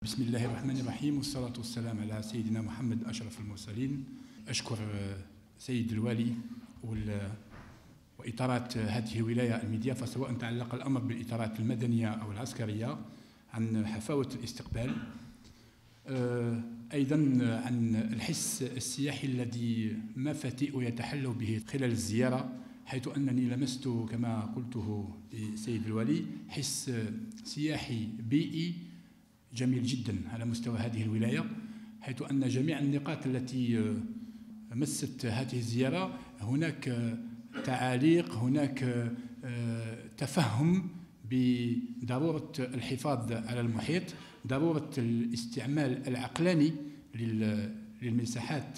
بسم الله الرحمن الرحيم والصلاة والسلام على سيدنا محمد أشرف المرسلين. أشكر سيد الوالي وإطارات هذه الولاية الميديا، فسواء تعلق الأمر بالإطارات المدنية أو العسكرية عن حفاوة الاستقبال، أيضا عن الحس السياحي الذي ما فتئ يتحلوا به خلال الزيارة، حيث أنني لمست كما قلته لسيد الوالي حس سياحي بيئي جميل جدا على مستوى هذه الولاية، حيث أن جميع النقاط التي مست هذه الزيارة هناك تعاليق، هناك تفهم بضرورة الحفاظ على المحيط، ضرورة الاستعمال العقلاني للمساحات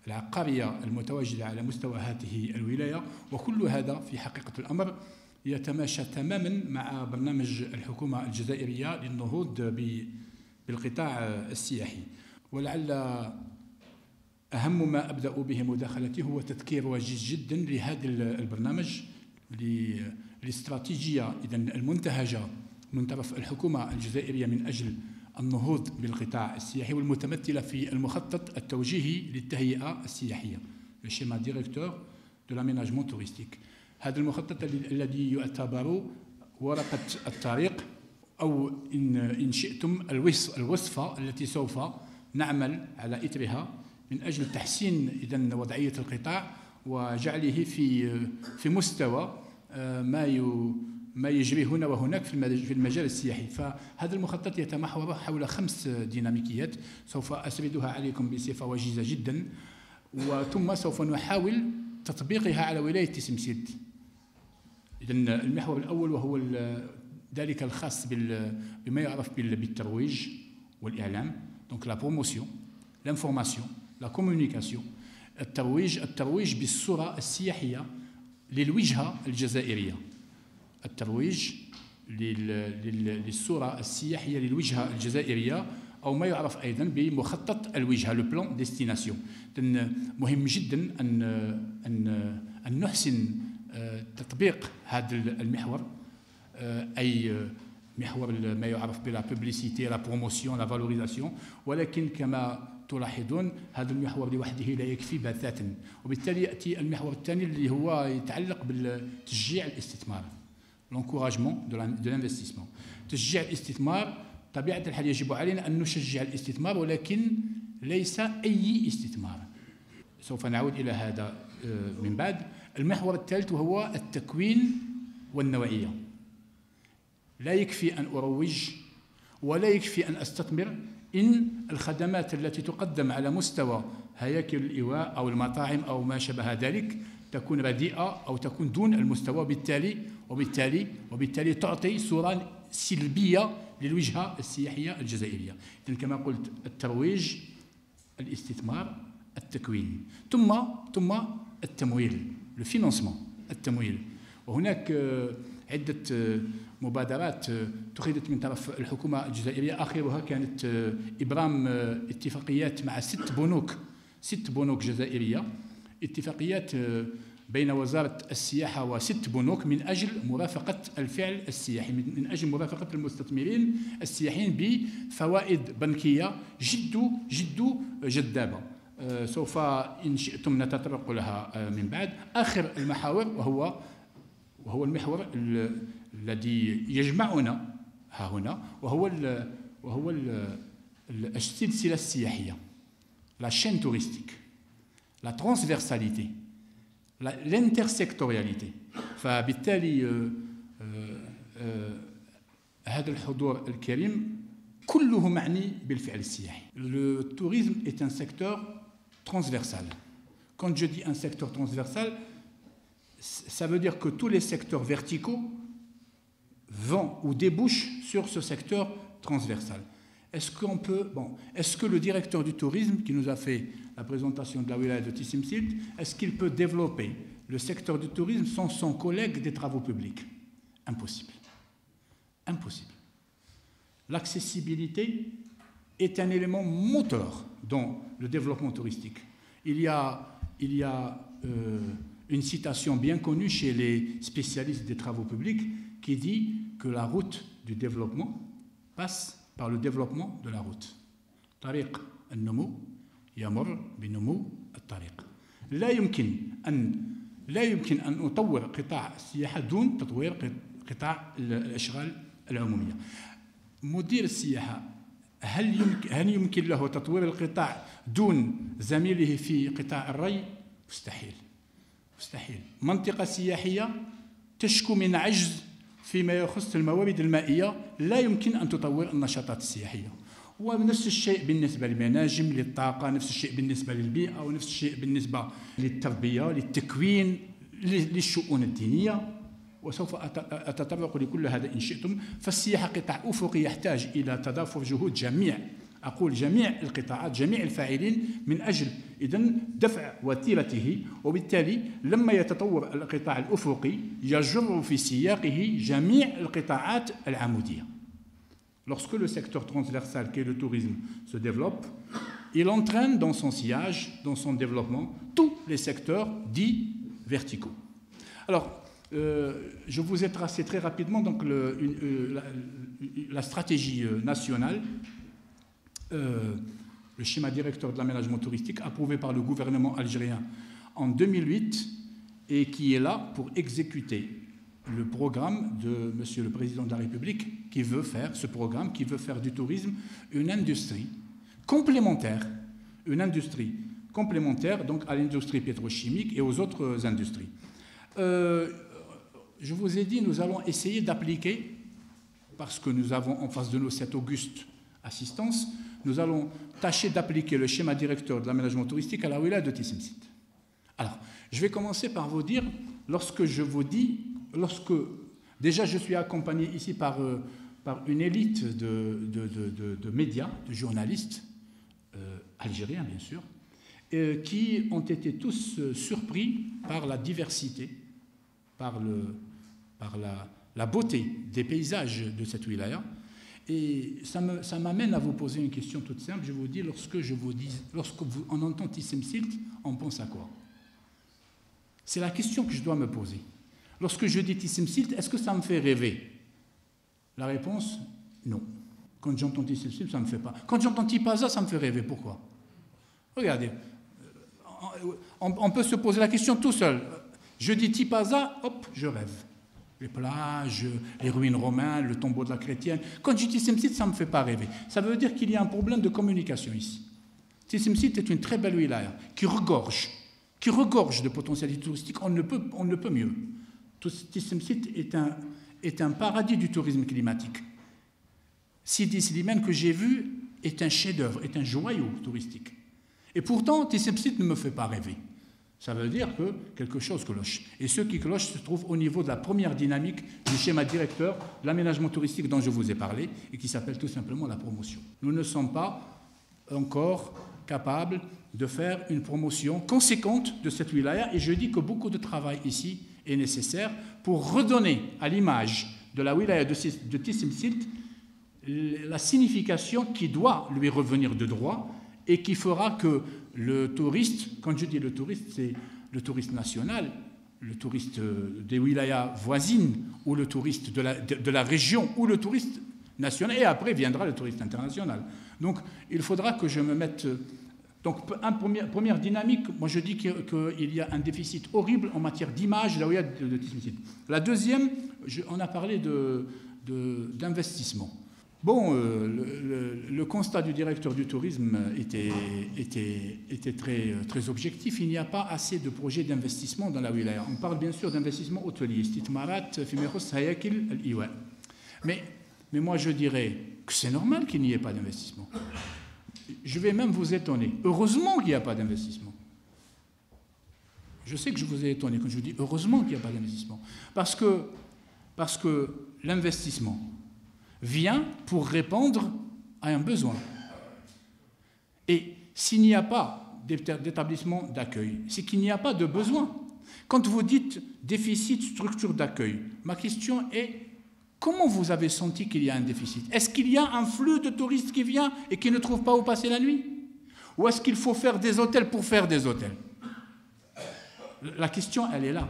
العقارية المتواجدة على مستوى هذه الولاية. وكل هذا في حقيقة الأمر يتماشى تماما مع برنامج الحكومة الجزائرية للنهوض بالقطاع السياحي. ولعل أهم ما أبدأ به مداخلتي هو تذكير وجيز جدا لهذا البرنامج، الاستراتيجية المنتهجة من طرف الحكومة الجزائرية من أجل النهوض بالقطاع السياحي، والمتمثلة في المخطط التوجيهي للتهيئة السياحية، الشيما ديريكتور دو لاميناجمون توريستيك. هذا المخطط الذي يعتبر ورقة الطريق، أو إن شئتم الوصفة التي سوف نعمل على إثرها من أجل تحسين وضعية القطاع وجعله في مستوى ما يجري هنا وهناك في المجال السياحي. فهذا المخطط يتمحور حول 5 ديناميكيات سوف أسردها عليكم بصفة وجيزة جدا، وثم سوف نحاول تطبيقها على ولاية تسمسيت. إذن المحور الأول وهو ذلك الخاص بما يعرف بالترويج والإعلام، دونك لا بروموسيون، لانفورماسيون، لا كومونيكاسيون. الترويج بالصورة السياحية للوجهة الجزائرية، الترويج للصورة السياحية للوجهة الجزائرية، أو ما يعرف أيضا بمخطط الوجهة، لو بلان ديستيناسيون. مهم جدا أن نحسن تطبيق هذا المحور، أي محور ما يعرف بلا بوبليسيتي، لا بروموسيون، لا فالوريزاسيون. ولكن كما تلاحظون هذا المحور لوحده لا يكفي بتاتا، وبالتالي يأتي المحور الثاني اللي هو يتعلق بالتشجيع الاستثمار، l'encouragement de l'investissement. تشجيع الاستثمار طبيعة الحال يجب علينا أن نشجع الاستثمار، ولكن ليس أي استثمار. سوف نعود إلى هذا من بعد. المحور الثالث وهو التكوين والنوعية. لا يكفي أن أروج ولا يكفي أن أستثمر إن الخدمات التي تقدم على مستوى هياكل الإيواء أو المطاعم أو ما شابه ذلك تكون رديئة أو تكون دون المستوى، وبالتالي تعطي صورة سلبية للوجهة السياحية الجزائرية. إذن كما قلت الترويج، الاستثمار، التكوين، ثم التمويل، الفينانسمون، التمويل. وهناك عدة مبادرات اتخذت من طرف الحكومة الجزائرية، آخرها كانت إبرام اتفاقيات مع 6 بنوك جزائرية، اتفاقيات بين وزارة السياحة و6 بنوك من أجل مرافقة الفعل السياحي، من أجل مرافقة المستثمرين السياحيين بفوائد بنكية جد جذابة. سوف إن شئتم نتطرق لها من بعد. آخر المحاور وهو المحور الذي يجمعنا ها هنا، وهو السلسلة السياحية، لا شين توريستيك، لا ترانسفيرساليتي، الانترسيكتورياليتي. فبالتالي هذا الحضور الكريم كله معني بالفعل السياحي. Le tourisme est un secteur transversal. Quand je dis un secteur transversal, ça veut dire que tous les secteurs verticaux vont ou débouchent sur ce secteur transversal. Est-ce que le directeur du tourisme qui nous a fait la présentation de la wilaya de Tissimsit, est-ce qu'il peut développer le secteur du tourisme sans son collègue des travaux publics? Impossible. Impossible. L'accessibilité est un élément moteur dans le développement touristique. Il y a une citation bien connue chez les spécialistes des travaux publics qui dit que la route du développement passe par le développement de la route. طريق النمو يمر بنمو الطريق. لا يمكن أن نطور قطاع السياحة دون تطوير قطاع الأشغال العمومية. مدير السياحة هل يمكن له تطوير القطاع دون زميله في قطاع الري؟ مستحيل. مستحيل. منطقة سياحية تشكو من عجز فيما يخص الموارد المائية، لا يمكن أن تطور النشاطات السياحية. ونفس الشيء بالنسبة للمناجم، للطاقة، نفس الشيء بالنسبة للبيئة، ونفس الشيء بالنسبة للتربية، للتكوين، للشؤون الدينية، وسوف أتطرق لكل هذا إن شئتم. فالسياحة قطاع أفقي يحتاج إلى تضافر جهود جميع القطاعات، جميع الفاعلين من أجل إذن دفع وتيرته، وبالتالي لما يتطور القطاع الأفقي يجر في سياقه جميع القطاعات العمودية. Lorsque le secteur transversal qu'est le tourisme se développe, il entraîne dans son sillage, dans son développement, tous les secteurs dits verticaux. Alors, je vous ai tracé très rapidement donc, la stratégie nationale, le schéma directeur de l'aménagement touristique approuvé par le gouvernement algérien en 2008 et qui est là pour exécuter le programme de Monsieur le Président de la République qui veut faire du tourisme une industrie complémentaire donc à l'industrie pétrochimique et aux autres industries. Je vous ai dit, nous allons essayer d'appliquer, parce que nous avons en face de nous cette auguste assistance, nous allons tâcher d'appliquer le schéma directeur de l'aménagement touristique à la wilaya de Tissemsit. Alors, je vais commencer par vous dire, déjà je suis accompagné ici par une élite de médias, de journalistes, algériens bien sûr, qui ont été tous surpris par la diversité, par la beauté des paysages de cette wilaya. Et ça m'amène à vous poser une question toute simple. Je vous dis, lorsqu'on entend Tissemsit, on pense à quoi? C'est la question que je dois me poser. Lorsque je dis Tissemsit, est-ce que ça me fait rêver? La réponse, non. Quand j'entends Tissemsit, ça ne me fait pas. Quand j'entends Tipaza, ça me fait rêver. Pourquoi? Regardez, on peut se poser la question tout seul. Je dis Tipaza, hop, je rêve. Les plages, les ruines romaines, le tombeau de la chrétienne. Quand je dis Tissemsit, ça ne me fait pas rêver. Ça veut dire qu'il y a un problème de communication ici. Tissemsit est une très belle wilaya qui regorge de potentialité touristique. On ne peut mieux. Tissemsit est un paradis du tourisme climatique. Sidi Slimane que j'ai vu est un chef-d'œuvre, est un joyau touristique. Et pourtant, Tissemsit ne me fait pas rêver. Ça veut dire que quelque chose cloche. Et ce qui cloche se trouve au niveau de la première dynamique du schéma directeur de l'aménagement touristique dont je vous ai parlé et qui s'appelle tout simplement la promotion. Nous ne sommes pas encore capables de faire une promotion conséquente de cette wilaya et je dis que beaucoup de travail ici est nécessaire pour redonner à l'image de la wilaya de Tissemsit la signification qui doit lui revenir de droit et qui fera que le touriste, quand je dis le touriste, c'est le touriste national, le touriste des wilayas voisines ou le touriste de la région ou le touriste national, et après viendra le touriste international. Donc il faudra que je me mette... Donc première dynamique, moi je dis qu'il y a un déficit horrible en matière d'image de la wilaya de Tissemsit. La deuxième, on a parlé d'investissement. Bon, le constat du directeur du tourisme était très objectif. Il n'y a pas assez de projets d'investissement dans la wilaya. On parle bien sûr d'investissement hôtelier. Mais moi, je dirais que c'est normal qu'il n'y ait pas d'investissement. Je vais même vous étonner. Heureusement qu'il n'y a pas d'investissement. Je sais que je vous ai étonné quand je vous dis heureusement qu'il n'y a pas d'investissement. Parce que l'investissement vient pour répondre à un besoin. Et s'il n'y a pas d'établissement d'accueil, c'est qu'il n'y a pas de besoin. Quand vous dites déficit structure d'accueil, ma question est comment vous avez senti qu'il y a un déficit? Est-ce qu'il y a un flux de touristes qui vient et qui ne trouve pas où passer la nuit? Ou est-ce qu'il faut faire des hôtels pour faire des hôtels? La question, elle est là.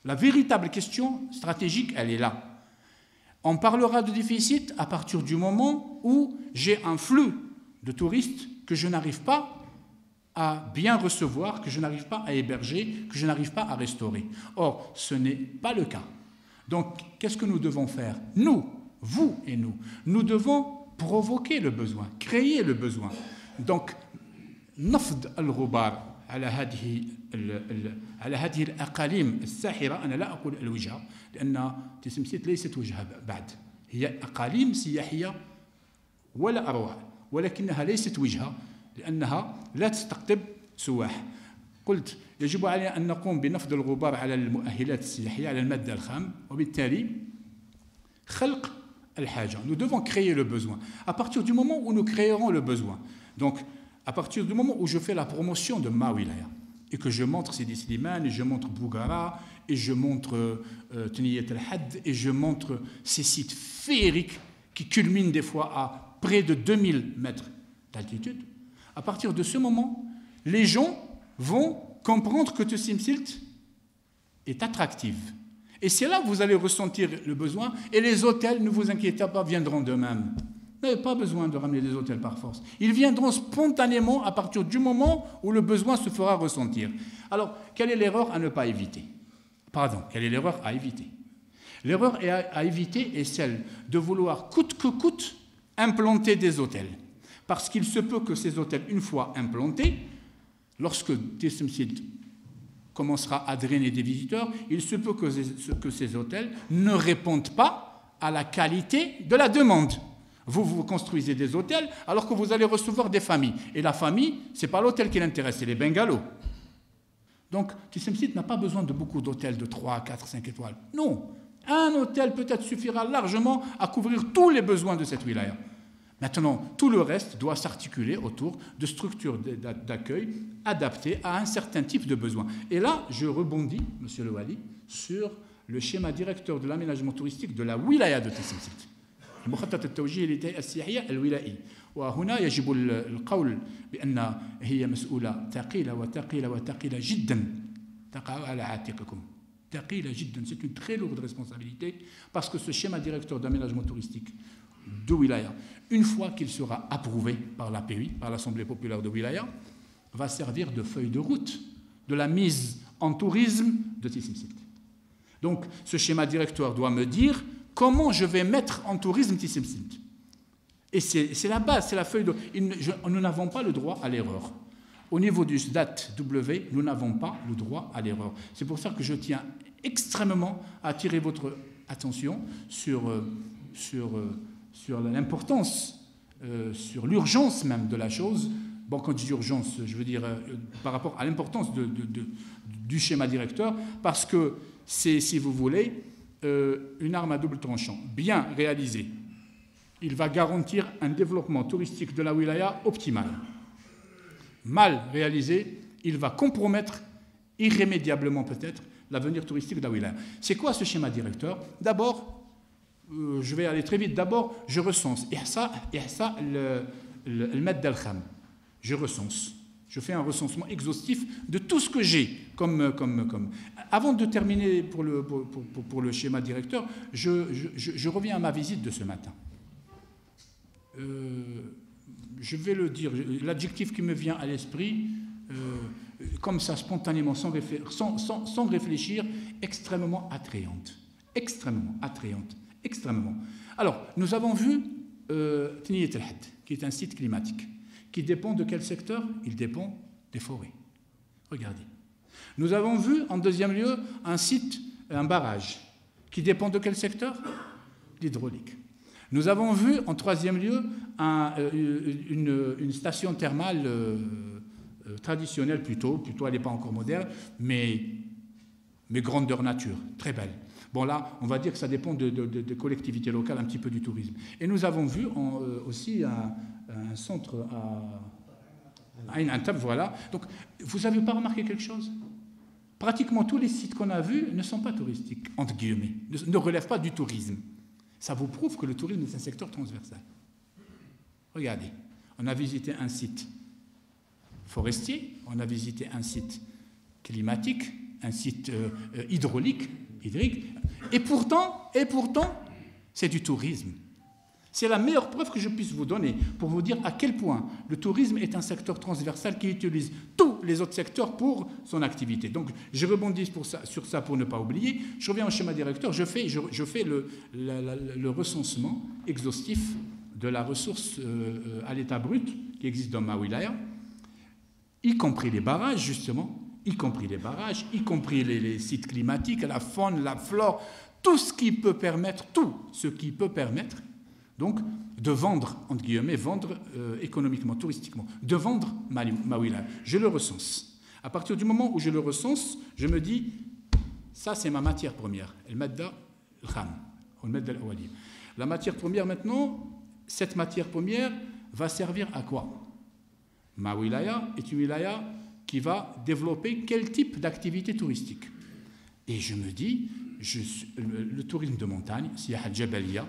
La véritable question stratégique, elle est là. On parlera de déficit à partir du moment où j'ai un flux de touristes que je n'arrive pas à bien recevoir, que je n'arrive pas à héberger, que je n'arrive pas à restaurer. Or, ce n'est pas le cas. Donc, qu'est-ce que nous devons faire? Nous, vous et nous, nous devons provoquer le besoin, créer le besoin. Donc, نفض الغبار على هذه الأقاليم الساحرة. أنا لا أقول الوجهة لأن تسمسيت ليست وجهة بعد، هي أقاليم سياحية ولا أروع، ولكنها ليست وجهة لأنها لا تستقطب سواح. قلت يجب علينا أن نقوم بنفض الغبار على المؤهلات السياحية، على المادة الخام، وبالتالي خلق الحاجة. Nous devons créer le besoin. À partir du moment où nous créerons le besoin, donc à partir du moment où je fais la promotion de ma wilaya et que je montre Sidi Slimane et je montre Bougara et je montre Tniyat al-Had et je montre ces sites féeriques qui culminent des fois à près de 2000 mètres d'altitude, à partir de ce moment, les gens vont comprendre que Tessimsilt est attractive. Et c'est là que vous allez ressentir le besoin. Et les hôtels, ne vous inquiétez pas, viendront d'eux-mêmes. Vous n'avez pas besoin de ramener des hôtels par force. Ils viendront spontanément à partir du moment où le besoin se fera ressentir. Alors, quelle est l'erreur à ne pas éviter? Pardon, quelle est l'erreur à éviter? L'erreur à éviter est celle de vouloir coûte que coûte implanter des hôtels. Parce qu'il se peut que ces hôtels, une fois implantés, lorsque Tessimsilt commencera à drainer des visiteurs, il se peut que ces hôtels ne répondent pas à la qualité de la demande. Vous construisez des hôtels alors que vous allez recevoir des familles. Et la famille, ce n'est pas l'hôtel qui l'intéresse, c'est les bungalows. Donc, Tessimsilt n'a pas besoin de beaucoup d'hôtels de 3, 4, 5 étoiles. Non, un hôtel peut-être suffira largement à couvrir tous les besoins de cette wilaya. Maintenant, tout le reste doit s'articuler autour de structures d'accueil adaptées à un certain type de besoin. Et là, je rebondis, Monsieur le Wali, sur le schéma directeur de l'aménagement touristique de la wilaya de Tessimsilt. المخطط التوجيهي السياحية الولائي. وهنا يجب القول بأن هي مسؤولة ثقيلة وثقيلة وثقيلة جدا تقع على عاتقكم. ثقيلة جدا. C'est une très lourde responsabilité parce que ce schéma directeur d'aménagement touristique de Wilaya, une fois qu'il sera approuvé par l'API, par l'Assemblée populaire de Wilaya, va servir de feuille de route de la mise en tourisme de Tessimsilt. Donc, ce schéma directeur doit me dire comment je vais mettre en tourisme Tessimsilt. Et c'est la base, c'est la feuille de... Nous n'avons pas le droit à l'erreur. Au niveau du SDAT W, nous n'avons pas le droit à l'erreur. C'est pour ça que je tiens extrêmement à attirer votre attention sur l'importance, sur l'urgence même de la chose. Bon, quand je dis urgence, je veux dire par rapport à l'importance du schéma directeur, parce que c'est, si vous voulez, une arme à double tranchant. Bien réalisé, il va garantir un développement touristique de la wilaya optimal. Mal réalisé, il va compromettre irrémédiablement peut-être l'avenir touristique de la wilaya. C'est quoi ce schéma directeur? D'abord, je vais aller très vite. D'abord, je recense. Et ça le Med al-Kham. Je recense. Je fais un recensement exhaustif de tout ce que j'ai comme. Avant de terminer pour le schéma directeur, je reviens à ma visite de ce matin. Je vais le dire, l'adjectif qui me vient à l'esprit, comme ça, spontanément, sans réfléchir, extrêmement attrayante. Extrêmement attrayante. Extrêmement. Alors, nous avons vu Tniyat al-Had, qui est un site climatique, qui dépend de quel secteur? Il dépend des forêts. Regardez. Nous avons vu, en deuxième lieu, un site, un barrage, qui dépend de quel secteur? L'hydraulique. Nous avons vu, en troisième lieu, une station thermale traditionnelle plutôt elle n'est pas encore moderne, mais grandeur nature, très belle. Bon là, on va dire que ça dépend de collectivités locales, un petit peu du tourisme. Et nous avons vu aussi un centre à Ain Antab, voilà. Donc, vous n'avez pas remarqué quelque chose? Pratiquement tous les sites qu'on a vus ne sont pas touristiques, entre guillemets, ne relèvent pas du tourisme. Ça vous prouve que le tourisme est un secteur transversal. Regardez, on a visité un site forestier, on a visité un site climatique, un site hydrique, et pourtant, c'est du tourisme. C'est la meilleure preuve que je puisse vous donner pour vous dire à quel point le tourisme est un secteur transversal qui utilise tous les autres secteurs pour son activité. Donc, je rebondis sur ça pour ne pas oublier. Je reviens au schéma directeur. Je fais le recensement exhaustif de la ressource à l'état brut qui existe dans ma wilaya, y compris les barrages, justement, y compris les sites climatiques, la faune, la flore, tout ce qui peut permettre, donc, de vendre, entre guillemets, vendre économiquement, touristiquement, de vendre ma wilaya. Je le recense. À partir du moment où je le recense, je me dis, ça c'est ma matière première, el-madda al-kham, ou el-madda al-awali. La matière première maintenant, cette matière première va servir à quoi? Ma wilaya est une wilaya qui va développer quel type d'activité touristique? Et je me dis, le tourisme de montagne, siyaha al-jabaliya,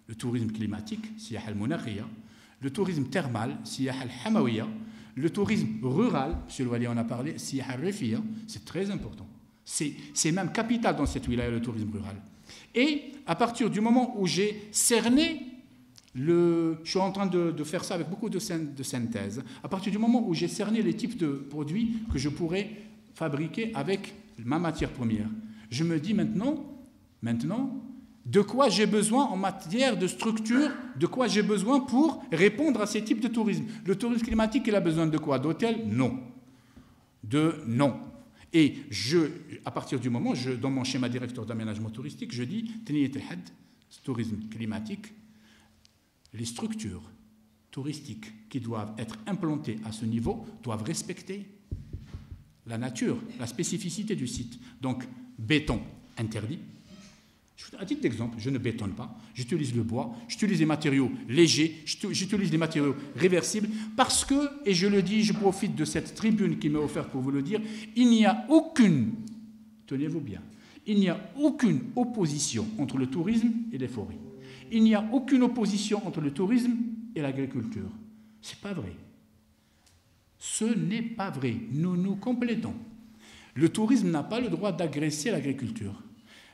le tourisme climatique, siyaha al-munakhiya, le tourisme thermal, siyaha al-hamawiya, le tourisme rural, M. le Wali en a parlé, siyaha al-rifiya, c'est très important. C'est même capital dans cette wilaya, le tourisme rural. Et à partir du moment où j'ai cerné, je suis en train de faire ça avec beaucoup de synthèse, à partir du moment où j'ai cerné les types de produits que je pourrais fabriquer avec ma matière première, je me dis maintenant, de quoi j'ai besoin en matière de structure, de quoi j'ai besoin pour répondre à ces types de tourisme. Le tourisme climatique, il a besoin de quoi? D'hôtels? Non. Non. Et à partir du moment, dans mon schéma directeur d'aménagement touristique, je dis, tourisme climatique, les structures touristiques qui doivent être implantées à ce niveau doivent respecter la nature, la spécificité du site. Donc, béton interdit. À titre d'exemple, je ne bétonne pas, j'utilise le bois, j'utilise des matériaux légers, j'utilise des matériaux réversibles, parce que, et je le dis, je profite de cette tribune qui m'est offerte pour vous le dire, il n'y a aucune, tenez-vous bien, il n'y a aucune opposition entre le tourisme et les forêts. Il n'y a aucune opposition entre le tourisme et l'agriculture. Ce n'est pas vrai. Ce n'est pas vrai. Nous nous complétons. Le tourisme n'a pas le droit d'agresser l'agriculture.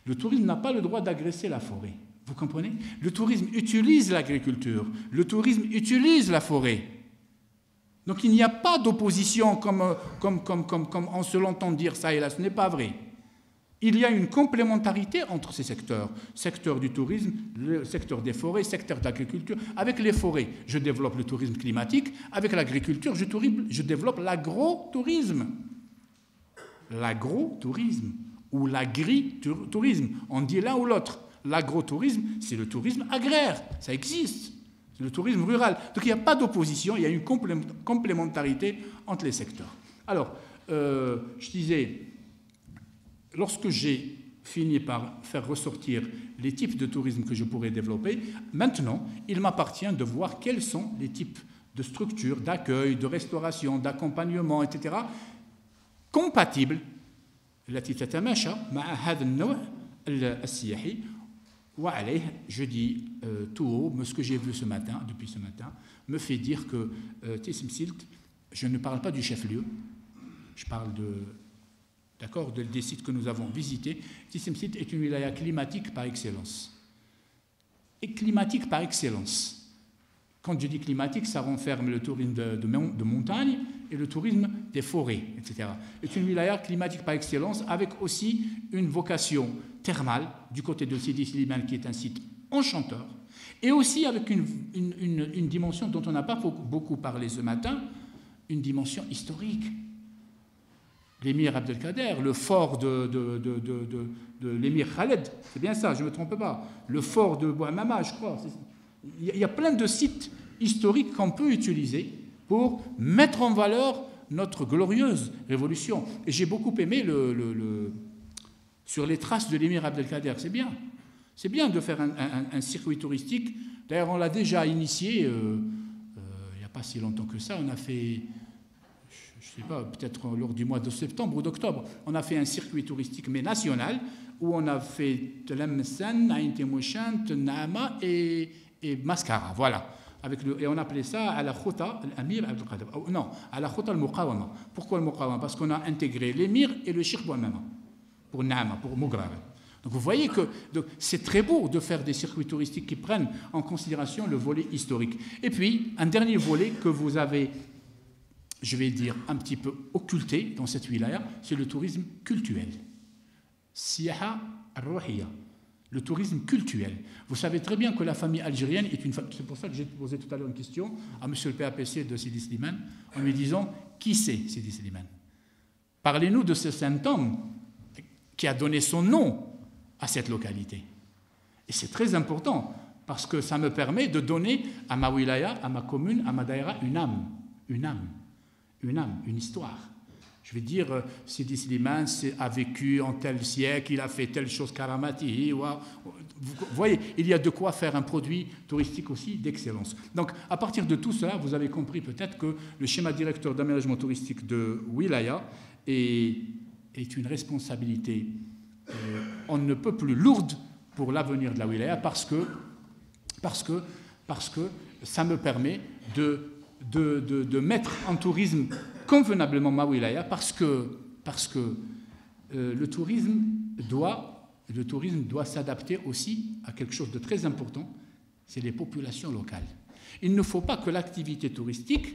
Le tourisme n'a pas le droit d'agresser la forêt. Vous comprenez? Le tourisme utilise l'agriculture. Le tourisme utilise la forêt. Donc il n'y a pas d'opposition comme on se l'entend dire ça et là. Ce n'est pas vrai. Il y a une complémentarité entre ces secteurs. Secteur du tourisme, le secteur des forêts, secteur d'agriculture. Avec les forêts, je développe le tourisme climatique. Avec l'agriculture, je développe l'agro-tourisme. L'agro-tourisme ou l'agri-tourisme. On dit l'un ou l'autre. L'agro-tourisme, c'est le tourisme agraire. Ça existe. C'est le tourisme rural. Donc il n'y a pas d'opposition, il y a une complémentarité entre les secteurs. Alors, je disais, lorsque j'ai fini par faire ressortir les types de tourisme que je pourrais développer, maintenant, il m'appartient de voir quels sont les types de structures, d'accueil, de restauration, d'accompagnement, etc., compatibles التي تتماشى مع هذا النوع السياحي وعليه je dis tout haut, ce que j'ai vu depuis ce matin, me fait dire que Tissim Silt, je ne parle pas du chef-lieu, je parle des sites que nous avons visités. Tissim Silt est une wilaya climatique par excellence. Et climatique par excellence. Quand je dis climatique, ça renferme le tourisme de montagne et le tourisme des forêts, etc. C'est une wilaya climatique par excellence avec aussi une vocation thermale du côté de Sidi Slimane qui est un site enchanteur et aussi avec une dimension dont on n'a pas beaucoup parlé ce matin, une dimension historique. L'émir Abdelkader, le fort de l'émir Khaled, c'est bien ça, je ne me trompe pas, le fort de Bouamama, je crois. Il y a plein de sites historiques qu'on peut utiliser pour mettre en valeur notre glorieuse révolution. Et j'ai beaucoup aimé sur les traces de l'émir Abdelkader, c'est bien. C'est bien de faire un circuit touristique. D'ailleurs, on l'a déjà initié, il n'y a pas si longtemps que ça, on a fait, je ne sais pas, peut-être lors du mois de septembre ou d'octobre, on a fait un circuit touristique, mais national, où on a fait Tlemcen, Ain Temouchant, Naama et Mascara, voilà. Et on appelait ça à la Khouta, l'Amir Abdelkader. Non, à la Khouta al-Muqawama. Pourquoi al-Muqawama? Parce qu'on a intégré l'émir et le Cheikh Bouamama, pour Naama, pour Mougrara. Donc vous voyez que c'est très beau de faire des circuits touristiques qui prennent en considération le volet historique. Et puis, un dernier volet que vous avez, je vais dire, un petit peu occulté dans cette wilaya, c'est le tourisme cultuel. Siyaha al-Ruhiya, le tourisme cultuel. Vous savez très bien que la famille algérienne est une famille. C'est pour ça que j'ai posé tout à l'heure une question à M. le PAPC de Sidi Slimane en lui disant qui c'est Sidi Slimane. Parlez-nous de ce saint homme qui a donné son nom à cette localité. Et c'est très important parce que ça me permet de donner à ma wilaya, à ma commune, à ma daïra une histoire. Je vais dire, Sidi Slimane a vécu en tel siècle, il a fait telle chose, Karamati. Vous voyez, il y a de quoi faire un produit touristique aussi d'excellence. Donc, à partir de tout cela, vous avez compris peut-être que le schéma directeur d'aménagement touristique de wilaya est une responsabilité on ne peut plus lourde pour l'avenir de la wilaya parce que ça me permet de mettre en tourisme convenablement ma wilaya parce que le tourisme doit s'adapter aussi à quelque chose de très important, c'est les populations locales. Il ne faut pas que l'activité touristique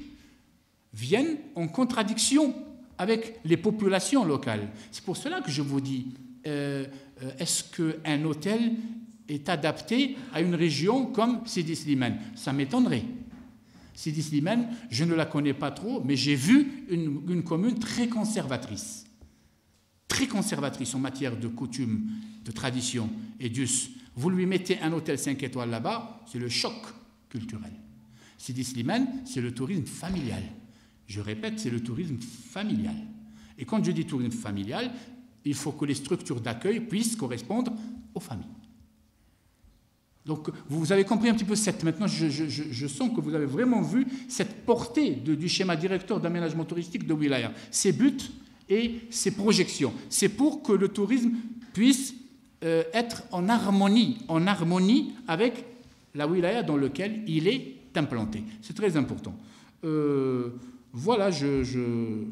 vienne en contradiction avec les populations locales. C'est pour cela que je vous dis, est-ce qu'un hôtel est adapté à une région comme Sidi Slimane? Ça m'étonnerait. Sidi Slimane, je ne la connais pas trop, mais j'ai vu une commune très conservatrice en matière de coutumes, de tradition et d'us. Vous lui mettez un hôtel 5 étoiles là-bas, c'est le choc culturel. Sidi Slimane, c'est le tourisme familial. Je répète, c'est le tourisme familial. Et quand je dis tourisme familial, il faut que les structures d'accueil puissent correspondre aux familles. Donc, vous avez compris un petit peu maintenant, je sens que vous avez vraiment vu cette portée du schéma directeur d'aménagement touristique de wilaya, ses buts et ses projections. C'est pour que le tourisme puisse être en harmonie avec la wilaya dans laquelle il est implanté. C'est très important. Voilà, je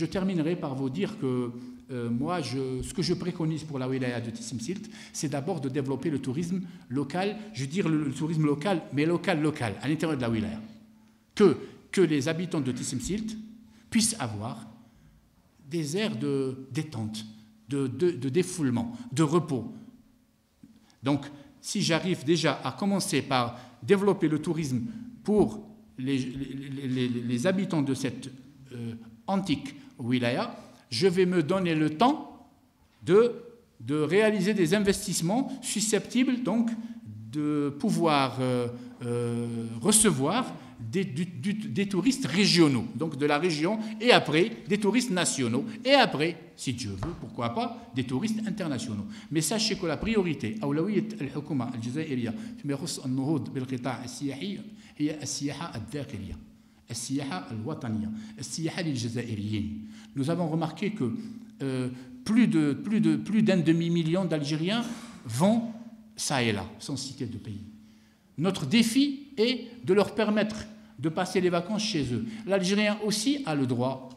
terminerai par vous dire que moi, ce que je préconise pour la wilaya de Tissim Silt, c'est d'abord de développer le tourisme local, je veux dire le tourisme local, mais local, à l'intérieur de la wilaya. Que les habitants de Tissim Silt puissent avoir des aires de détente, de défoulement, de repos. Donc, si j'arrive déjà à commencer par développer le tourisme pour les habitants de cette antique wilaya, je vais me donner le temps de réaliser des investissements susceptibles donc de pouvoir recevoir des touristes régionaux, donc de la région, et après des touristes nationaux, et après, si Dieu veut, pourquoi pas, des touristes internationaux. Mais sachez que la priorité, أولوية الحكومة الجزائرية فيما يخص النهوض بالقطاع السياحي هي السياحة الداخلية. السياحة الوطنية, السياحة للجزائريين. Nous avons remarqué que plus d'un demi-million d'Algériens vont ça et là, sans citer de pays. Notre défi est de leur permettre de passer les vacances chez eux. L'Algérien aussi a le droit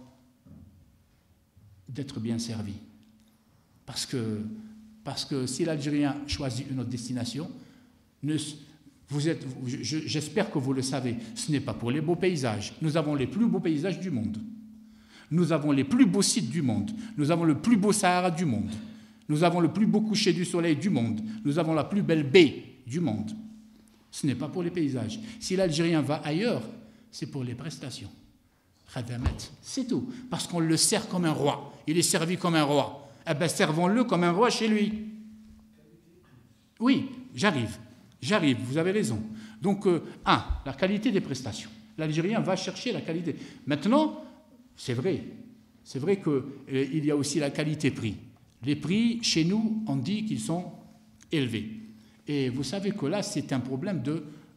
d'être bien servi. Parce que si l'Algérien choisit une autre destination, j'espère que vous le savez, ce n'est pas pour les beaux paysages. Nous avons les plus beaux paysages du monde. Nous avons les plus beaux sites du monde. Nous avons le plus beau Sahara du monde. Nous avons le plus beau coucher du soleil du monde. Nous avons la plus belle baie du monde. Ce n'est pas pour les paysages. Si l'Algérien va ailleurs, c'est pour les prestations. Khadamat, c'est tout. Parce qu'on le sert comme un roi. Il est servi comme un roi. Eh bien, servons-le comme un roi chez lui. Oui, j'arrive, vous avez raison. Donc, la qualité des prestations. L'Algérien va chercher la qualité. Maintenant, c'est vrai qu'il y a aussi la qualité-prix. Les prix, chez nous, on dit qu'ils sont élevés. Et vous savez que là, c'est un problème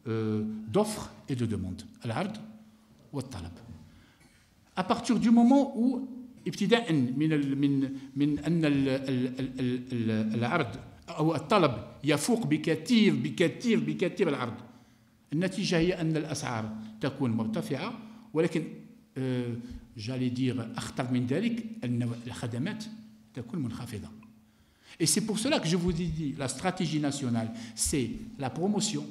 d'offre et de demande. Al-ard wa al-talab. À partir du moment où, ابتداء من أن العرض أو الطلب يفوق بكثير العرض، النتيجة هي أن الأسعار تكون مرتفعة، ولكن j'allais dire أخطر من ذلك أن الخدمات تكون منخفضة. Et c'est pour cela que je vous ai dit, la stratégie nationale, c'est la promotion,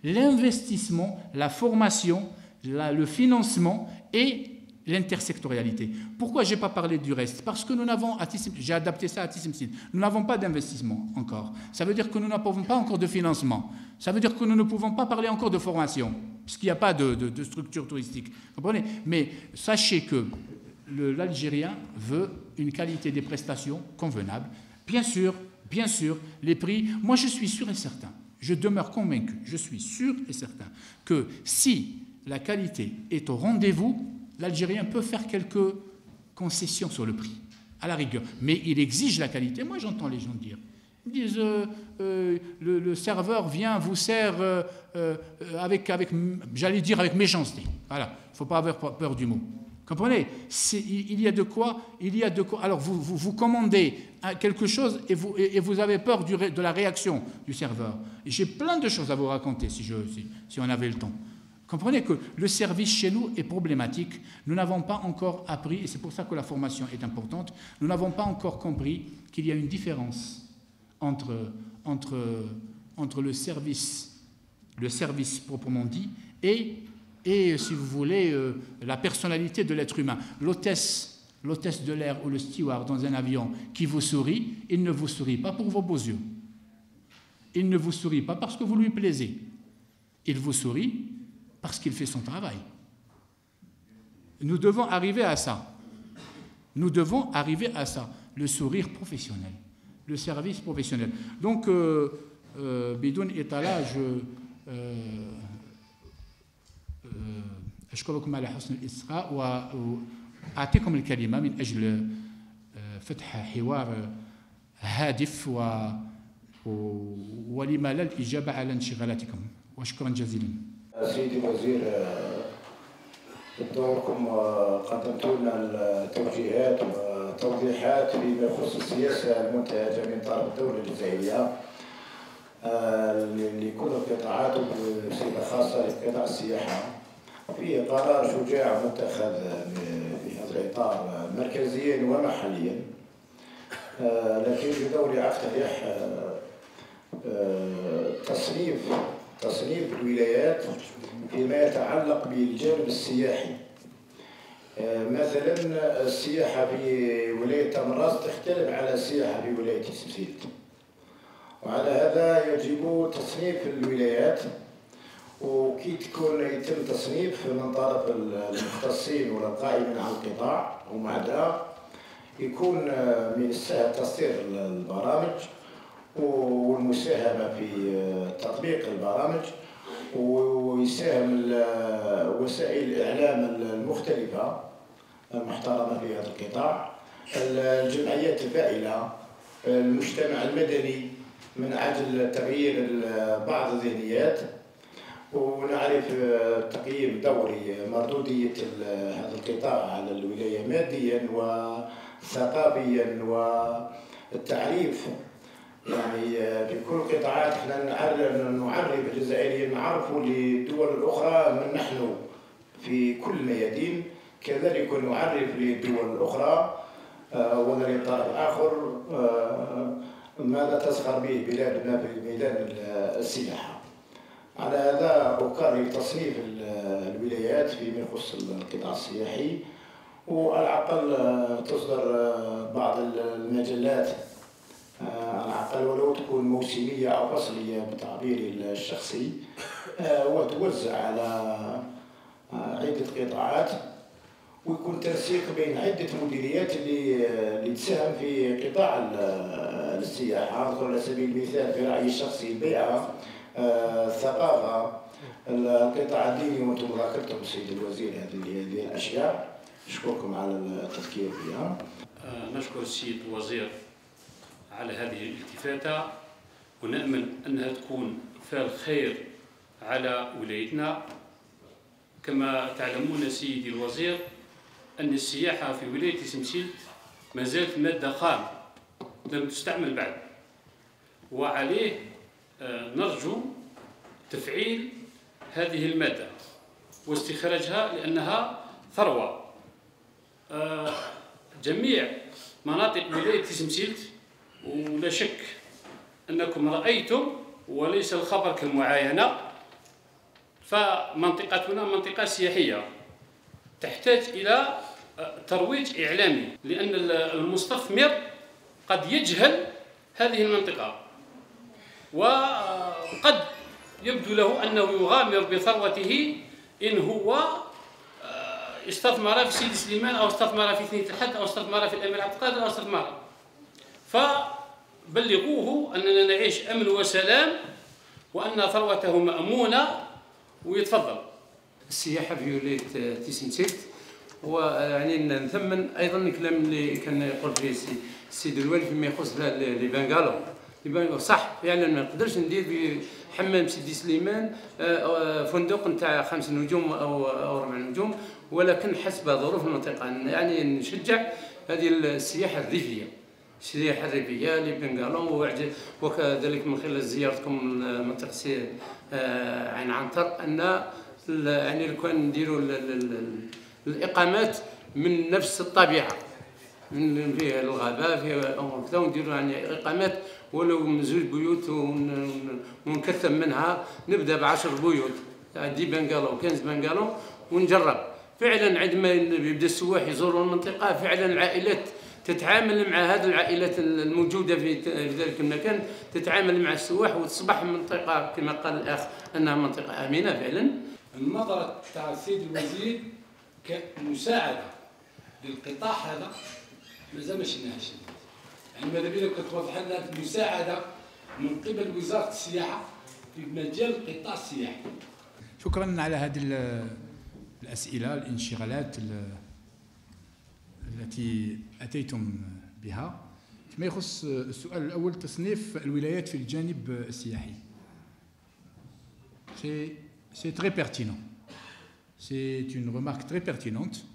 l'investissement, la formation, le financement et l'intersectorialité. Pourquoi je n'ai pas parlé du reste? Parce que nous n'avons, j'ai adapté ça à Tissimsin, nous n'avons pas d'investissement encore. Ça veut dire que nous n'avons pas encore de financement. Ça veut dire que nous ne pouvons pas parler encore de formation, puisqu'il n'y a pas de structure touristique. Vous comprenez? Mais sachez que l'Algérien veut une qualité des prestations convenable. Bien sûr, les prix, moi je suis sûr et certain, je demeure convaincu, je suis sûr et certain que si la qualité est au rendez-vous, l'Algérien peut faire quelques concessions sur le prix, à la rigueur. Mais il exige la qualité. Moi, j'entends les gens dire. Ils disent, le serveur vient, vous sert avec j'allais dire, avec méchanceté. Voilà, il ne faut pas avoir peur du mot. Comprenez? Il y a de quoi. Alors, vous commandez quelque chose et vous avez peur de la réaction du serveur. J'ai plein de choses à vous raconter si on avait le temps. Comprenez que le service chez nous est problématique. Nous n'avons pas encore appris, et c'est pour ça que la formation est importante, nous n'avons pas encore compris qu'il y a une différence entre le service proprement dit et si vous voulez, la personnalité de l'être humain. L'hôtesse de l'air ou le steward dans un avion qui vous sourit, il ne vous sourit pas pour vos beaux yeux. Il ne vous sourit pas parce que vous lui plaisez. Il vous sourit parce qu'il fait son travail. Nous devons arriver à ça. Le sourire professionnel, le service professionnel. Donc, بدون إطالة أشكركم على حسن الإصغاء وأعطيكم الكلمة من أجل فتح حوار هادف ولما لا الإجابة على انشغالاتكم وشكرا جزيلا. سيدي الوزير، بدوركم قدمتوا لنا التوجيهات والتوضيحات فيما يخص السياسة المنتهجة من طرف الدولة الجزائرية لكل القطاعات وبصفة خاصة لقطاع السياحة. في قرار شجاع متخذ في هذا الإطار مركزيا ومحليا، لكن بدوري أقترح تصنيف الولايات فيما يتعلق بالجانب السياحي. مثلا السياحة في ولاية تمراس تختلف على السياحة في ولاية سمسيت، وعلى هذا يجب تصنيف الولايات، وكي يتم تصنيف من طرف المختصين والقائمين على القطاع، ومع ذلك يكون من السهل تصدير البرامج والمساهمة في تطبيق البرامج، ويساهم وسائل الإعلام المختلفة المحترمة في هذا القطاع، الجمعيات الفاعلة، المجتمع المدني، من أجل تغيير بعض الذهنيات، ونعرف تقييم دوري مردودية هذا القطاع على الولاية ماديا وثقافيا والتعريف. يعني في كل القطاعات احنا نعرف الجزائريين، نعرفوا للدول الأخرى من نحن في كل الميادين، كذلك نعرف للدول الأخرى وذلك طرف آخر ماذا تسخر به بلادنا في ميدان السياحة. على هذا أكرر تصنيف الولايات فيما يخص القطاع السياحي، وعلى الأقل تصدر بعض المجلات على الأقل ولو تكون موسمية أو فصلية بتعبيري الشخصي، وتوزع على عدة قطاعات، ويكون تنسيق بين عدة مديريات اللي تساهم في قطاع السياحة. أذكر على سبيل المثال في رأيي الشخصي البيئة، الثقافة، القطاع الديني، وأنتم ذكرتم سيد الوزير هذه الأشياء. أشكركم على التذكير بها. نشكر السيد الوزير على هذه الالتفاتة، ونأمل أنها تكون فعل خير على ولايتنا. كما تعلمون سيدي الوزير أن السياحة في ولاية سمسيلت ما زالت مادة خام لم تستعمل بعد، وعليه نرجو تفعيل هذه المادة واستخراجها، لأنها ثروة. جميع مناطق ولاية تيسمسيلت، ولا شك أنكم رأيتم وليس الخبر كالمعاينة، فمنطقتنا منطقة سياحية تحتاج إلى ترويج إعلامي، لأن المستثمر قد يجهل هذه المنطقة وقد يبدو له أنه يغامر بثروته إن هو استثمر في سيدي سليمان أو استثمر في ثنية الحد أو استثمر في الأمير عبد القادر أو استثمر. فبلغوه أننا نعيش أمن وسلام وأن ثروته مأمونة ويتفضل. السياحة في ولاية تيسمسيلت، ويعني نثمن أيضا الكلام اللي كان يقول فيه السيد الوالي فيما يخص لي بنغالو. صح فعلا ما نقدرش ندير في حمام سيدي سليمان فندق نتاع 5 نجوم أو 4 نجوم، ولكن حسب ظروف المنطقة يعني نشجع هذه السياحة الريفية. السياحة الريفية لبنغالو، وكذلك من خلال زيارتكم منطقة عين عنتر أن يعني لو كان نديروا الإقامات من نفس الطبيعة، من فيها الغابة فيها كذا، ونديروا يعني إقامات ولو من 2 بيوت ونكثر منها، نبدأ ب10 بيوت 10 بنغالو 15 بنغالو ونجرب. فعلا عندما يبدا السواح يزوروا المنطقة، فعلا العائلات تتعامل مع هذه العائلات الموجودة في ذلك المكان، تتعامل مع السواح وتصبح منطقة كما قال الأخ أنها منطقة آمنة فعلا. النظرة تاع السيد الوزير كمساعدة للقطاع هذا مازال ما شفناهاش، يعني ماذا بينا توضح لنا المساعدة من قبل وزارة السياحة في مجال القطاع السياحي. شكرا على هذه الأسئلة، الانشغالات التي أتيتم بها. فيما يخص السؤال الأول، تصنيف الولايات في الجانب السياحي، c'est très pertinent. C'est une remarque très pertinente.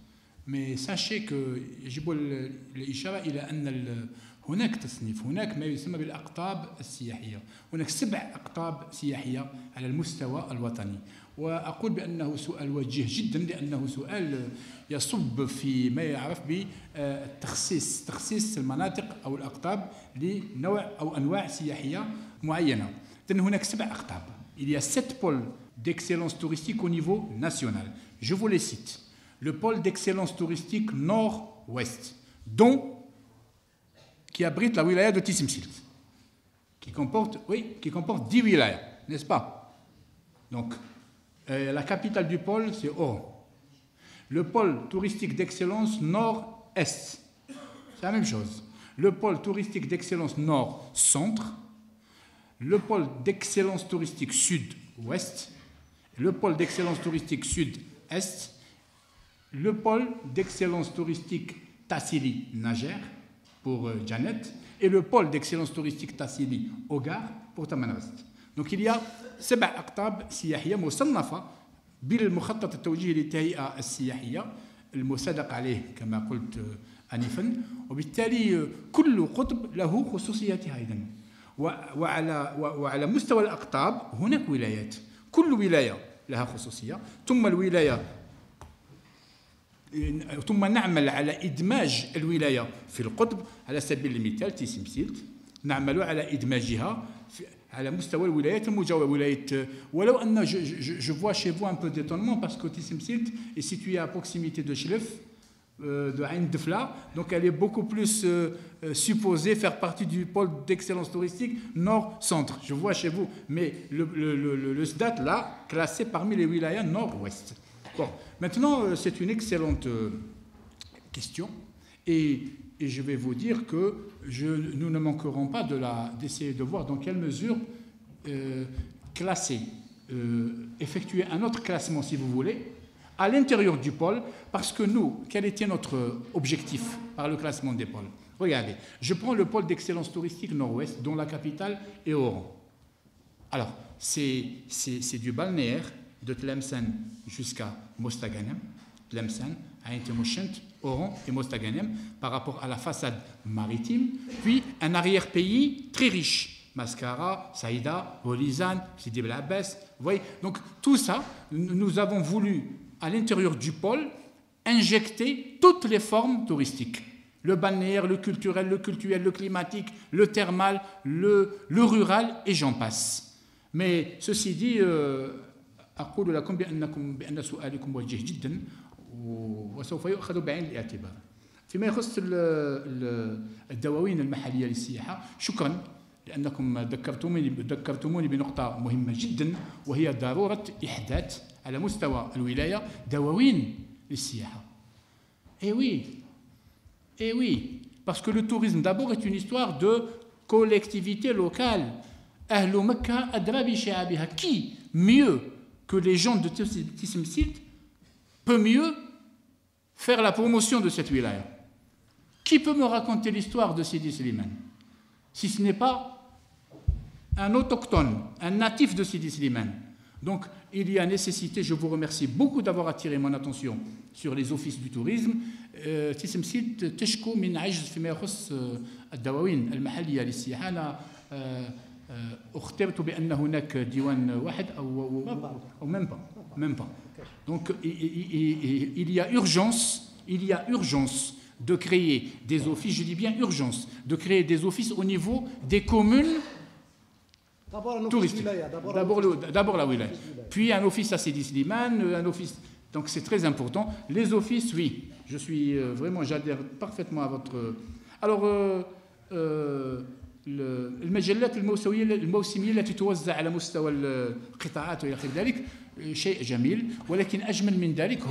Mais sachez que يجب الإشارة إلى أن هناك تصنيف، هناك ما يسمى بالأقطاب السياحية، هناك 7 أقطاب سياحية على المستوى الوطني. وأقول بأنه سؤال وجيه جدا، لأنه سؤال يصب في ما يعرف تخصيص المناطق أو الأقطاب لنوع أو أنواع سياحية معينة. إذن هناك 7 أقطاب. Il y a 7 pôles d'excellence touristique au niveau national. Je vous les cite. Le pôle d'excellence touristique nord-ouest, qui abrite la wilaya de Tissimsilt, qui comporte 10 wilayas, n'est-ce pas? Donc, la capitale du pôle, c'est Oran. Le pôle touristique d'excellence nord-est, c'est la même chose. Le pôle touristique d'excellence nord-centre, le pôle d'excellence touristique sud-ouest, le pôle d'excellence touristique sud-est, le pôle d'excellence touristique Tassili-Najer pour Janet, et le pôle d'excellence touristique Tassili-Ogar pour Tamanrast. Donc il y a 7 أقطاب سياحية مصنفة بالمخطط التوجيهي للتهيئة السياحية المصادق عليه كما قلت آنفا، وبالتالي كل قطب له خصوصياتها أيضا. وعلى مستوى الأقطاب هناك ولايات، كل ولاية لها خصوصية، ثم نعمل على إدماج الولاية في القطب. على سبيل المثال تيسمسيلت نعمل على إدماجها على مستوى الولايات المجاورة، ولاية ولو أن je vois chez vous un peu d'étonnement parce que Tissimsilt est située à proximité de Chlef, de Ain Defla, donc elle est beaucoup plus supposée faire partie du pôle d'excellence touristique nord-centre. Je vois chez vous, mais le SDAT là, classé parmi les wilayas nord-ouest. Bon, maintenant c'est une excellente question et je vais vous dire que nous ne manquerons pas d'essayer de voir dans quelle mesure classer, effectuer un autre classement si vous voulez, à l'intérieur du pôle, parce que nous, quel était notre objectif par le classement des pôles? Regardez, je prends le pôle d'excellence touristique nord-ouest, dont la capitale est Oran. Alors, c'est du balnéaire de Tlemcen jusqu'à Mostaganem, Tlemcen, Ain Temoshent, Oran et Mostaganem, par rapport à la façade maritime, puis un arrière-pays très riche, Mascara, Saïda, Olizane, Sidi Bel Abbès, vous voyez. Donc tout ça, nous avons voulu, à l'intérieur du pôle, injecter toutes les formes touristiques. le balnéaire, le culturel, le cultuel, le climatique, le thermal, le rural, et j'en passe. Mais ceci dit, أقول لكم بأن سؤالكم وجيه جدا وسوف يؤخذ بعين الاعتبار. فيما يخص الدواوين المحلية للسياحة، شكرا لأنكم ذكرتموني بنقطة مهمة جدا، وهي ضرورة إحداث على مستوى الولاية دواوين للسياحة. Eh oui, parce que le tourisme d'abord est une histoire de collectivité locale. أهل مكة أدرى بشعابها. Qui mieux que les gens de Tissim Silt peut mieux faire la promotion de cette wilaya? Qui peut me raconter l'histoire de Sidi Slimane, si ce n'est pas un autochtone, un natif de Sidi Slimane? Donc, il y a nécessité, je vous remercie beaucoup d'avoir attiré mon attention sur les offices du tourisme. Tissim Silt تشكو من عجز فيما يخص الدواوين المحلية للسياحة. أنا اخترت بأن هناك ديوان واحد أو même pas. Donc, il y a urgence de créer des offices, je dis bien urgence, de créer des offices au niveau des communes touristiques. D'abord la wilaya, puis un office à Sidi Slimane, un office. Donc c'est très important. Les offices, oui, je suis vraiment, j'adhère parfaitement à votre. Alors, المجلات الموسمية التي توزع على مستوى القطاعات وإلى آخر ذلك شيء جميل، ولكن أجمل من ذلك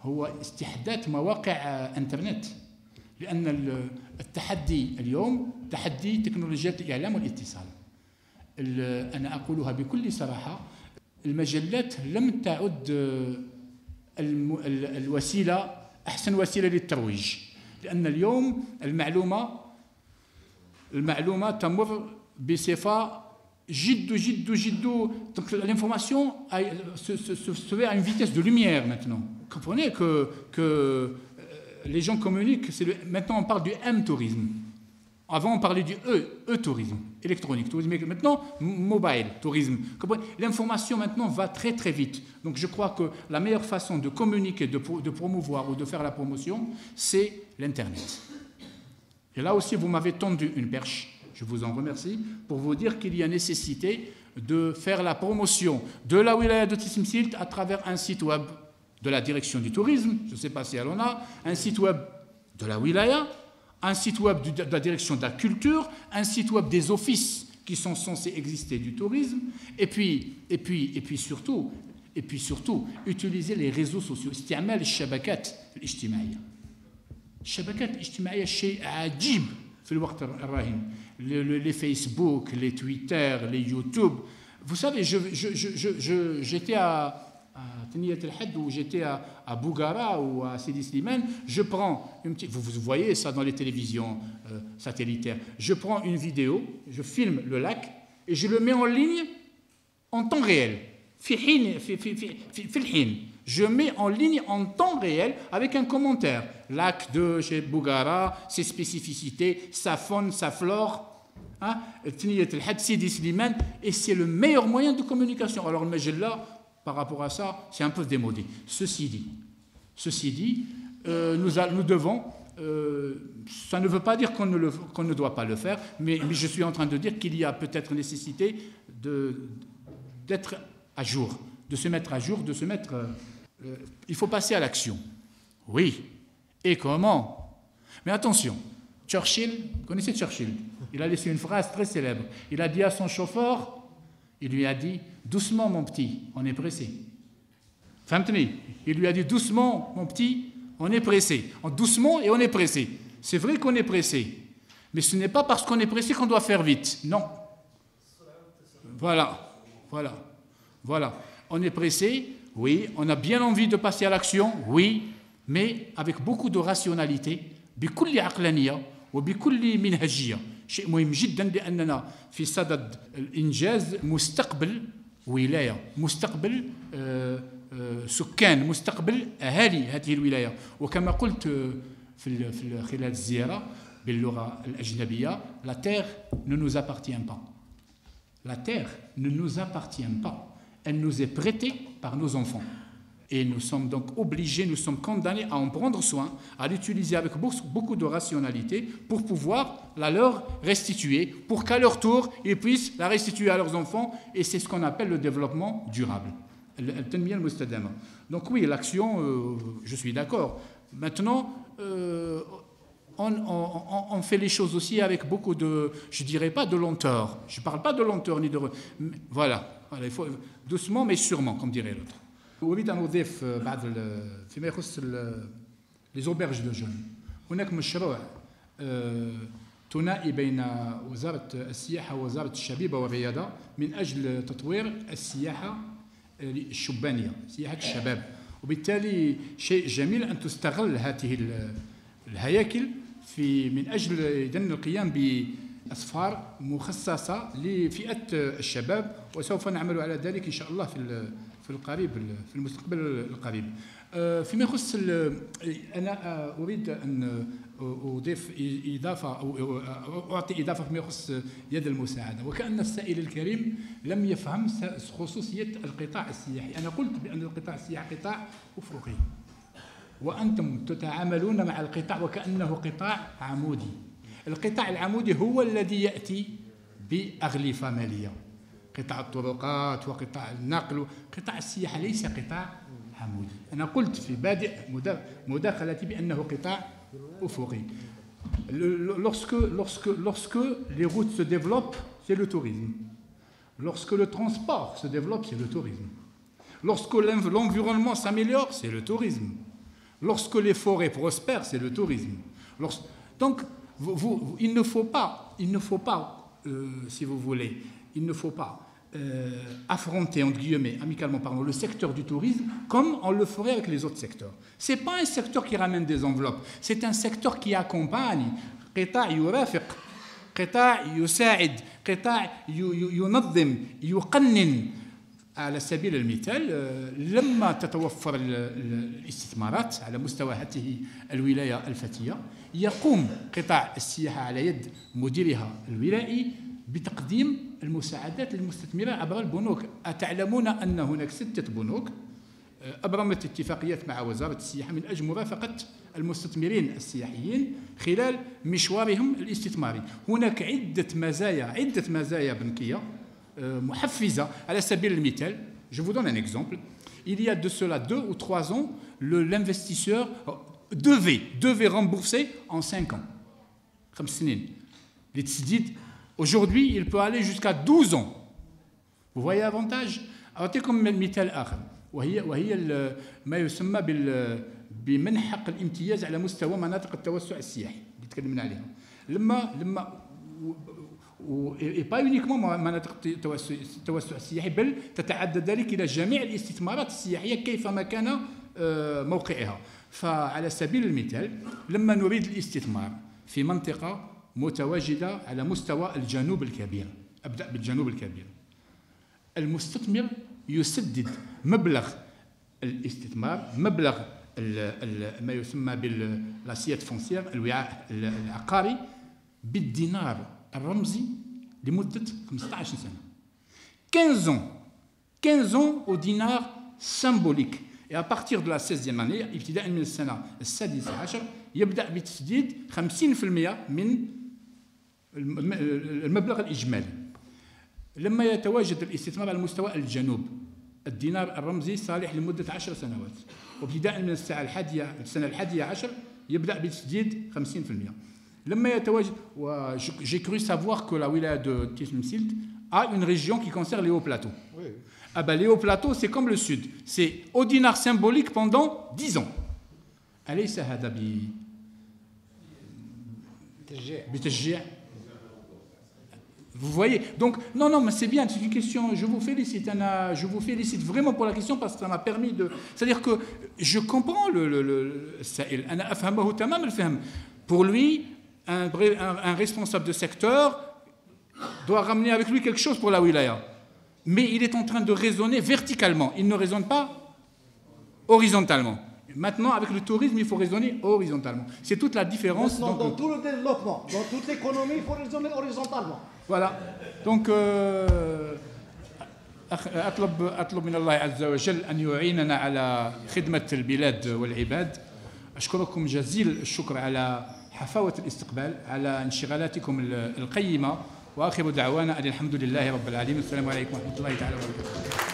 هو استحداث مواقع انترنت، لأن التحدي اليوم تحدي تكنولوجيات الإعلام والاتصال. أنا أقولها بكل صراحة، المجلات لم تعد الوسيلة أحسن وسيلة للترويج، لأن اليوم المعلومة تمر بصفة جد. Donc l'information se fait à une vitesse de lumière maintenant. Vous comprenez que les gens communiquent. Maintenant on parle du M-tourisme. Avant on parlait du E-tourisme, électronique tourisme. Maintenant mobile tourisme. L'information maintenant va très très vite. Donc je crois que la meilleure façon de communiquer, de promouvoir ou de faire la promotion, c'est l'Internet. Et là aussi, vous m'avez tendu une perche, je vous en remercie, pour vous dire qu'il y a nécessité de faire la promotion de la wilaya de Tissim Silt à travers un site web de la direction du tourisme, je ne sais pas si elle en a, un site web de la wilaya, un site web de la direction de la culture, un site web des offices qui sont censés exister du tourisme, et puis surtout, utiliser les réseaux sociaux, استعمال الشبكات الاجتماعية. الشبكات الاجتماعية شيء عجيب في الوقت الراهن. Les Facebook, les Twitter, les YouTube. Vous savez, j'étais à Tniyat el-Had ou j'étais à Bougara ou à Sidi Slimane. Je prends une petite. Vous voyez ça dans les télévisions satellitaires. Je prends une vidéo, je filme le lac et je le mets en ligne en temps réel. في الحين. Je mets en ligne en temps réel avec un commentaire. Lac de chez Bougara, ses spécificités, sa faune, sa flore, Tniyat el-Had, Sidi Slimane, et c'est le meilleur moyen de communication. Alors le Majella, par rapport à ça, c'est un peu démodé. Ceci dit, nous devons, ça ne veut pas dire qu'on ne doit pas le faire, mais je suis en train de dire qu'il y a peut-être nécessité d'être à jour, de se mettre à jour, il faut passer à l'action. Oui. Et comment? Mais attention, Churchill, vous connaissez Churchill? Il a laissé une phrase très célèbre. Il a dit à son chauffeur, il lui a dit « Doucement mon petit, on est pressé ». Fahmteni? Il lui a dit « Doucement mon petit, on est pressé ». Doucement et on est pressé. C'est vrai qu'on est pressé. Mais ce n'est pas parce qu'on est pressé qu'on doit faire vite. Non. Voilà. On est pressé. Oui, on a bien envie de passer à l'action, oui, mais avec beaucoup de rationalité, بكل عقلانية وبكل منهجية. شيء مهم جدا لأننا في صدد الإنجاز مستقبل ولاية، مستقبل سكان، مستقبل أهالي هذه الولاية. وكما قلت خلال الزيارة باللغة الأجنبية، la terre ne nous appartient pas. La terre ne nous appartient pas. Elle nous est prêtée par nos enfants. Et nous sommes donc obligés, nous sommes condamnés à en prendre soin, à l'utiliser avec beaucoup de rationalité pour pouvoir la leur restituer, pour qu'à leur tour, ils puissent la restituer à leurs enfants. Et c'est ce qu'on appelle le développement durable. Donc oui, l'action, je suis d'accord. Maintenant, on fait les choses aussi avec beaucoup de, je ne dirais pas de lenteur. Je ne parle pas de lenteur ni de... Voilà, il faut doucement mais sûrement, comme dirait l'autre. أريد أن أضيف بعض فيما يخص les auberges de jeunes. هناك مشروع ثنائي بين وزارة السياحة ووزارة الشبيبة والرياضة من أجل تطوير السياحة الشبانية، سياحة الشباب، وبالتالي شيء جميل أن تستغل هذه الهياكل من أجل القيام بأسفار مخصصة لفئة الشباب، وسوف نعمل على ذلك إن شاء الله في القريب، في المستقبل القريب. فيما يخص أنا أريد أن أضيف إضافة أو أعطي إضافة فيما يخص يد المساعدة، وكأن السائل الكريم لم يفهم خصوصية القطاع السياحي. أنا قلت بأن القطاع السياحي قطاع أفقي، وأنتم تتعاملون مع القطاع وكأنه قطاع عمودي. القطاع العمودي هو الذي يأتي بأغلفة مالية، قطاع الطرقات وقطاع النقل. قطاع السياحة ليس قطاع عمودي. أنا قلت في بادئ مداخلتي بأنه قطاع أفقي. Lorsque les routes se développent, c'est le tourisme. Lorsque le transport se développe, c'est le tourisme. Lorsque l'environnement s'améliore, c'est le tourisme. Lorsque les forêts prospèrent, c'est le tourisme. Donc, il ne faut pas, si vous voulez, il ne faut pas affronter, entre guillemets, amicalement parlant, le secteur du tourisme comme on le ferait avec les autres secteurs. Ce n'est pas un secteur qui ramène des enveloppes, c'est un secteur qui accompagne. قطاع يرافق، قطاع يساعد، قطاع ينظم، يقنن. على سبيل المثال لما تتوفر الاستثمارات على مستوى هذه الولاية الفتية، يقوم قطاع السياحة على يد مديرها الولائي بتقديم المساعدات للمستثمرين عبر البنوك. أتعلمون أن هناك 6 بنوك أبرمت اتفاقيات مع وزارة السياحة من أجل مرافقة المستثمرين السياحيين خلال مشوارهم الاستثماري. هناك عدة مزايا بنكية محفزة. على سبيل المثال، je vous donne un exemple. Il y a de cela 2 ou 3 ans, l'investisseur devait rembourser en 5 ans. 5 سنين. للتسديد. Aujourd'hui, il peut aller jusqu'à 12 ans. Vous voyez l'avantage? أعطيكم مثال آخر، وهي ما يسمى بمنحق الامتياز على مستوى مناطق التوسع السياحي اللي تكلمنا عليها. لما et pas uniquement مناطق التوسع السياحي، بل تتعدى ذلك إلى جميع الاستثمارات السياحية كيفما كان موقعها. فعلى سبيل المثال، لما نريد الاستثمار في منطقة متواجدة على مستوى الجنوب الكبير، أبدأ بالجنوب الكبير، المستثمر يسدد مبلغ الاستثمار، مبلغ ما يسمى باللاسيات فونسيير، الوعاء العقاري، بالدينار الرمزي لمدة 15 سنة. 15 ans au dinar symbolique. Et à partir de la 16e année، ابتداء من السنة السادسة عشر، يبدأ بتسديد 50% من المبلغ الإجمالي. لما يتواجد الاستثمار على مستوى الجنوب، الدينار الرمزي صالح لمدة 10 سنوات، وابتداء من السنة الحادية عشر يبدأ بتسديد 50%. لما يتواجد، j'ai cru savoir que la wilaya de Tismsilt a une région qui concerne les hauts plateaux. Oui. Ah ben les hauts plateaux, c'est comme le sud, c'est au dinar symbolique pendant 10 ans. أليس هذا بتشجيع؟ Vous voyez, donc non, mais c'est bien, c'est une question. Je vous félicite, Anna, je vous félicite vraiment pour la question parce que ça m'a permis de. C'est-à-dire que je comprends le Sahel. Anna afhamahu tamam al-fahm. Pour lui, un responsable de secteur doit ramener avec lui quelque chose pour la wilaya. Mais il est en train de raisonner verticalement. Il ne raisonne pas horizontalement. Maintenant, avec le tourisme, il faut raisonner horizontalement. C'est toute la différence. Maintenant, dans tout le développement, dans toute l'économie, il faut raisonner horizontalement. Voilà. Donc, أطلب من الله عز وجل أن يعيننا على خدمة البلاد والعباد. أشكركم جزيل الشكر على حفاوة الاستقبال، على انشغالاتكم القيمة، وآخر دعوانا أن الحمد لله رب العالمين. السلام عليكم ورحمة الله تعالى وبركاته.